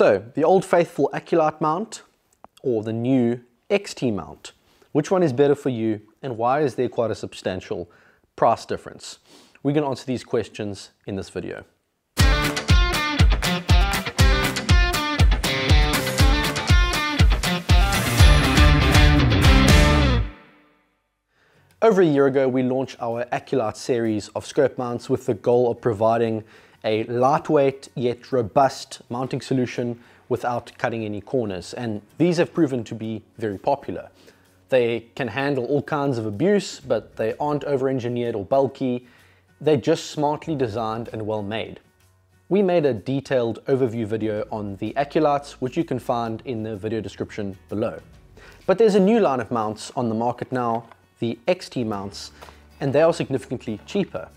So, the old faithful Accu-Lite mount or the new XT mount, which one is better for you and why is there quite a substantial price difference? We're going to answer these questions in this video. Over a year ago, we launched our Accu-Lite series of scope mounts with the goal of providing a lightweight yet robust mounting solution without cutting any corners, and these have proven to be very popular. They can handle all kinds of abuse, but they aren't over-engineered or bulky. They're just smartly designed and well made. We made a detailed overview video on the Accu-Lites, which you can find in the video description below. But there's a new line of mounts on the market now, the XT mounts, and they are significantly cheaper.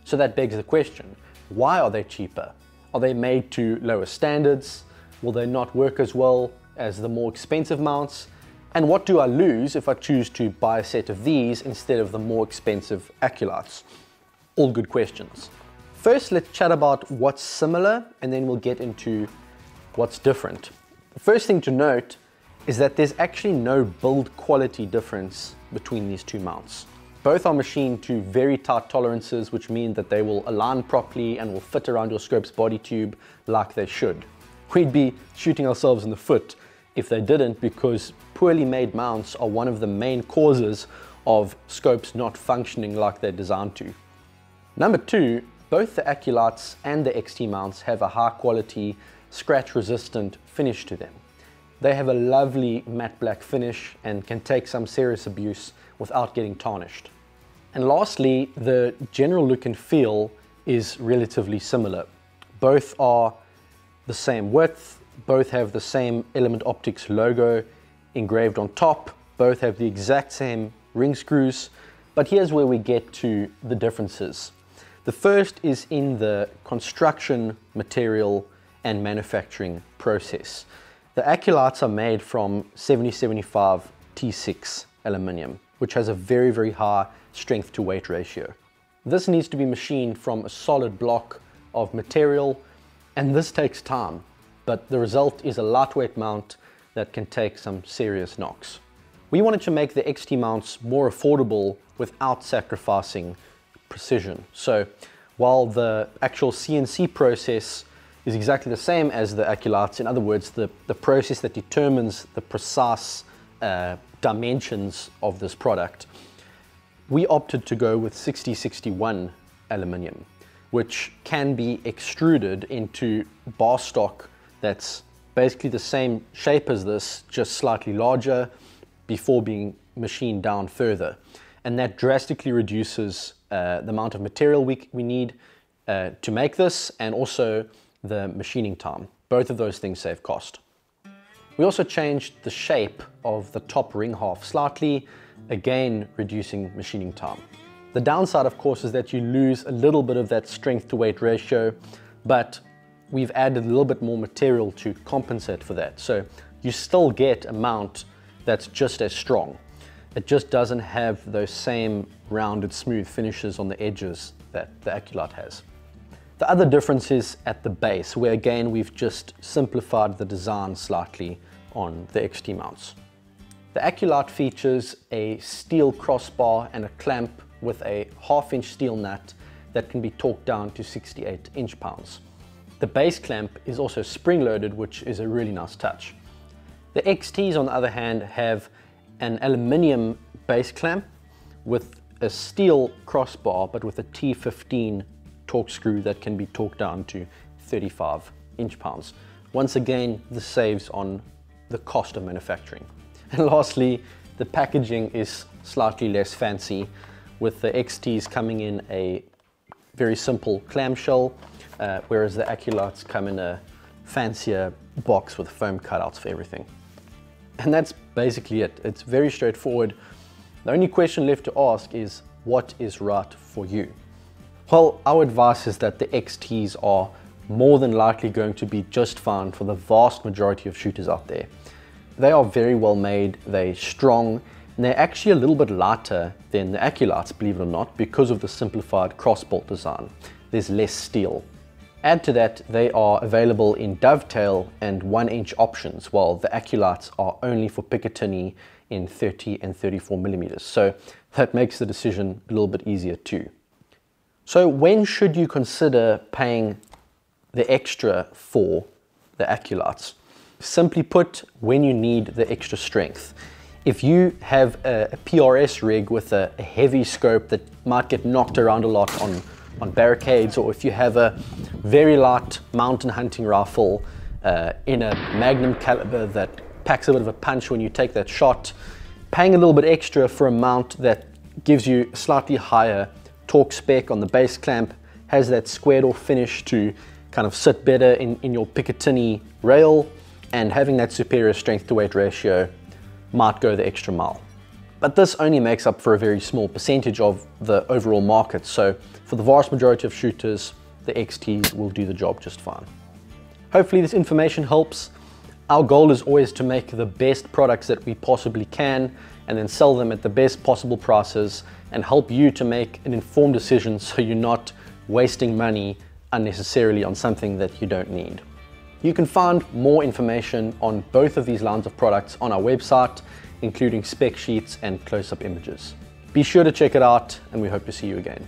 So that begs the question, why are they cheaper? Are they made to lower standards? Will they not work as well as the more expensive mounts? And what do I lose if I choose to buy a set of these instead of the more expensive Accu-Lites? All good questions. First, let's chat about what's similar, and then we'll get into what's different. The first thing to note is that there's actually no build quality difference between these two mounts. Both are machined to very tight tolerances, which mean that they will align properly and will fit around your scope's body tube like they should. We'd be shooting ourselves in the foot if they didn't, because poorly made mounts are one of the main causes of scopes not functioning like they're designed to. Number two, both the Accu-Lites and the XT mounts have a high quality, scratch resistant finish to them. They have a lovely matte black finish and can take some serious abuse without getting tarnished. And lastly, the general look and feel is relatively similar. Both are the same width, both have the same Element Optics logo engraved on top, both have the exact same ring screws, but here's where we get to the differences. The first is in the construction, material, and manufacturing process. The Accu-Lites are made from 7075 T6 aluminium, which has a very, very high strength to weight ratio. This needs to be machined from a solid block of material, and this takes time, but the result is a lightweight mount that can take some serious knocks. We wanted to make the XT mounts more affordable without sacrificing precision. So while the actual CNC process is exactly the same as the Accu-Lites, in other words, the process that determines the precise dimensions of this product, we opted to go with 6061 aluminium, which can be extruded into bar stock that's basically the same shape as this, just slightly larger, before being machined down further. And that drastically reduces the amount of material we need to make this, and also the machining time. Both of those things save cost. We also changed the shape of the top ring half slightly, again reducing machining time. The downside, of course, is that you lose a little bit of that strength to weight ratio, but we've added a little bit more material to compensate for that. So you still get a mount that's just as strong. It just doesn't have those same rounded, smooth finishes on the edges that the Accu-Lite has. The other difference is at the base, where again we've just simplified the design slightly on the XT mounts. The Accu-Lite features a steel crossbar and a clamp with a 1/2 inch steel nut that can be torqued down to 68 inch-pounds. The base clamp is also spring-loaded, which is a really nice touch. The XTs, on the other hand, have an aluminium base clamp with a steel crossbar, but with a T15 torque screw that can be torqued down to 35 inch-pounds. Once again, this saves on the cost of manufacturing. And lastly, the packaging is slightly less fancy, with the XTs coming in a very simple clamshell, whereas the Accu-Lites come in a fancier box with foam cutouts for everything. And that's basically it. It's very straightforward. The only question left to ask is, what is right for you? Well, our advice is that the XTs are more than likely going to be just fine for the vast majority of shooters out there. They are very well made, they're strong, and they're actually a little bit lighter than the Accu-Lites, believe it or not, because of the simplified crossbolt design. There's less steel. Add to that, they are available in dovetail and 1-inch options, while the Accu-Lites are only for Picatinny in 30 and 34 millimeters. So that makes the decision a little bit easier too. So when should you consider paying the extra for the Accu-Lites? Simply put, when you need the extra strength. If you have a PRS rig with a heavy scope that might get knocked around a lot on barricades, or if you have a very light mountain hunting rifle in a magnum caliber that packs a bit of a punch when you take that shot, paying a little bit extra for a mount that gives you a slightly higher torque spec on the base clamp, has that squared off finish to kind of sit better in your Picatinny rail, and having that superior strength to weight ratio might go the extra mile. But this only makes up for a very small percentage of the overall market, so for the vast majority of shooters, the XTs will do the job just fine. Hopefully this information helps. Our goal is always to make the best products that we possibly can and then sell them at the best possible prices and help you to make an informed decision so you're not wasting money unnecessarily on something that you don't need. You can find more information on both of these lines of products on our website, including spec sheets and close-up images. Be sure to check it out, and we hope to see you again.